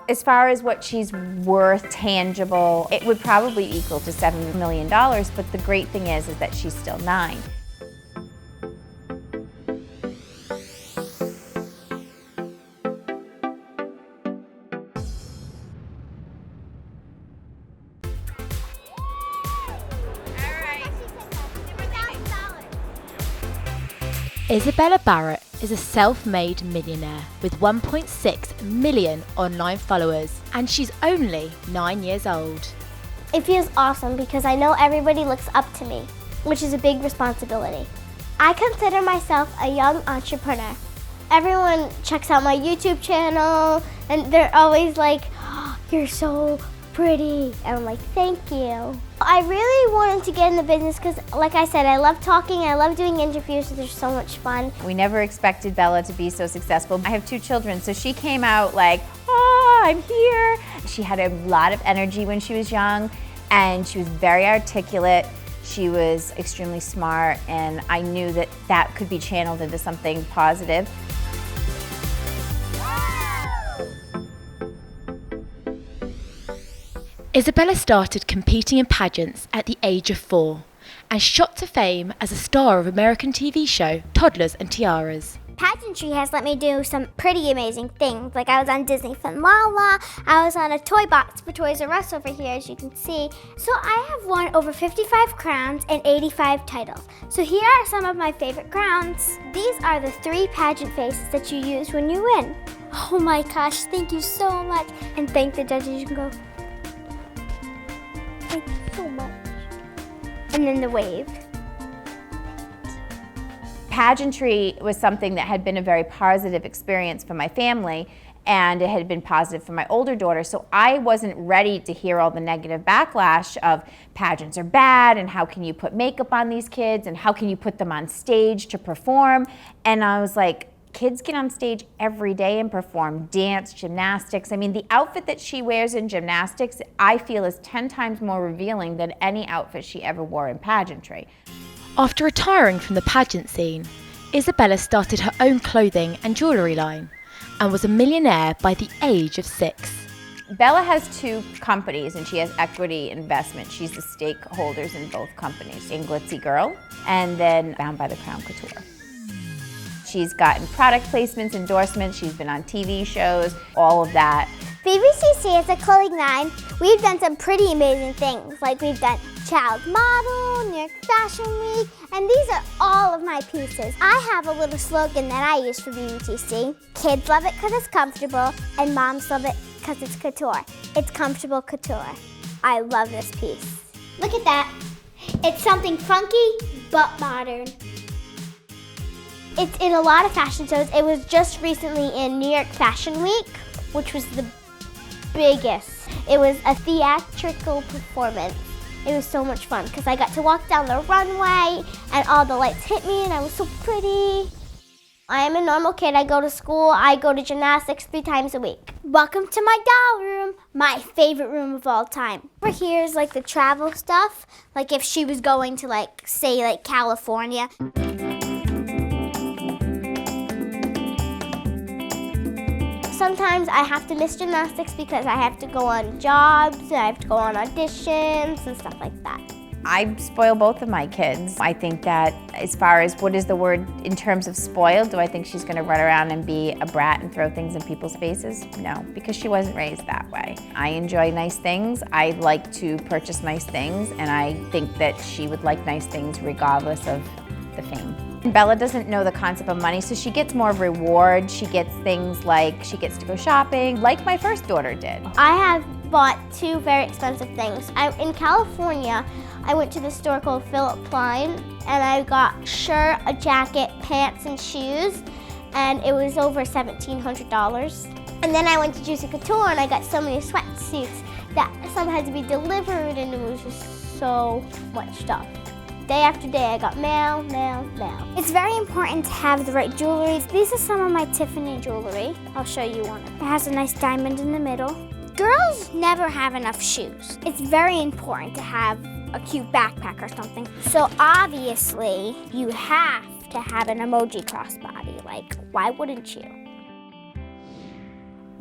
As far as what she's worth, tangible, it would probably equal to $7 million, but the great thing is that she's still 9. Isabella Barrett is a self-made millionaire with 1.6 million online followers, and she's only 9 years old. It feels awesome because I know everybody looks up to me, which is a big responsibility. I consider myself a young entrepreneur. Everyone checks out my YouTube channel and they're always like, oh, you're so pretty. And I'm like, thank you. I really wanted to get in the business because, like I said, I love talking, I love doing interviews, they're so much fun. We never expected Bella to be so successful. I have 2 children, so she came out like, oh, I'm here. She had a lot of energy when she was young, and she was very articulate. She was extremely smart, and I knew that that could be channeled into something positive. Isabella started competing in pageants at the age of 4 and shot to fame as a star of American TV show Toddlers and Tiaras. Pageantry has let me do some pretty amazing things. Like I was on Disney Fun La La, I was on a toy box for Toys R Us over here, as you can see. So I have won over 55 crowns and 85 titles. So here are some of my favorite crowns. These are the 3 pageant faces that you use when you win. Oh my gosh, thank you so much. And thank the judges, you can go, thank you so much. And then the wave. Pageantry was something that had been a very positive experience for my family, and it had been positive for my older daughter, so I wasn't ready to hear all the negative backlash of pageants are bad, and how can you put makeup on these kids, and how can you put them on stage to perform? And I was like, kids get on stage every day and perform dance, gymnastics. I mean, the outfit that she wears in gymnastics, I feel is 10 times more revealing than any outfit she ever wore in pageantry. After retiring from the pageant scene, Isabella started her own clothing and jewellery line and was a millionaire by the age of 6. Bella has 2 companies and she has equity investment. She's the stakeholders in both companies, in Glitzy Girl and then Bound by the Crown Couture. She's gotten product placements, endorsements, she's been on TV shows, all of that. BBCC is a clothing line. We've done some pretty amazing things, like we've done Child Model, New York Fashion Week, and these are all of my pieces. I have a little slogan that I use for BBTC. Kids love it because it's comfortable, and moms love it because it's couture. It's comfortable couture. I love this piece. Look at that. It's something funky, but modern. It's in a lot of fashion shows. It was just recently in New York Fashion Week, which was the biggest. It was a theatrical performance. It was so much fun because I got to walk down the runway and all the lights hit me and I was so pretty. I am a normal kid. I go to school. I go to gymnastics 3 times a week. Welcome to my doll room, my favorite room of all time. Over here is like the travel stuff, like if she was going to like, say like California. Sometimes I have to miss gymnastics because I have to go on jobs, and I have to go on auditions and stuff like that. I spoil both of my kids. I think that as far as what is the word in terms of spoiled, do I think she's gonna run around and be a brat and throw things in people's faces? No, because she wasn't raised that way. I enjoy nice things, I like to purchase nice things, and I think that she would like nice things regardless of the fame. Bella doesn't know the concept of money, so she gets more reward. She gets things like she gets to go shopping, like my first daughter did. I have bought 2 very expensive things. In California, I went to the store called Philip Klein, and I got a shirt, a jacket, pants, and shoes, and it was over $1,700. And then I went to Juicy Couture, and I got so many sweatsuits that some had to be delivered, and it was just so much stuff. Day after day, I got mail. It's very important to have the right jewelry. These are some of my Tiffany jewelry. I'll show you one. It has a nice diamond in the middle. Girls never have enough shoes. It's very important to have a cute backpack or something. So obviously, you have to have an emoji crossbody. Like, why wouldn't you?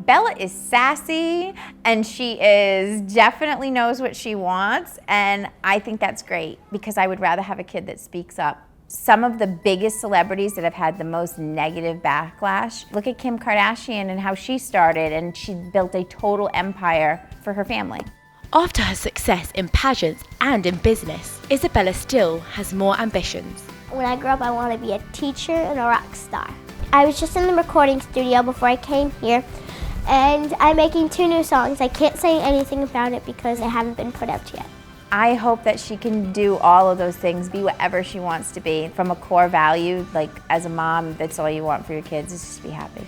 Bella is sassy, and she definitely knows what she wants, and I think that's great because I would rather have a kid that speaks up. Some of the biggest celebrities that have had the most negative backlash, look at Kim Kardashian and how she started, and she built a total empire for her family. After her success in pageants and in business, Isabella still has more ambitions. When I grow up, I want to be a teacher and a rock star. I was just in the recording studio before I came here, and I'm making 2 new songs. I can't say anything about it because they haven't been put out yet. I hope that she can do all of those things, be whatever she wants to be. From a core value, like as a mom, that's all you want for your kids is just to be happy.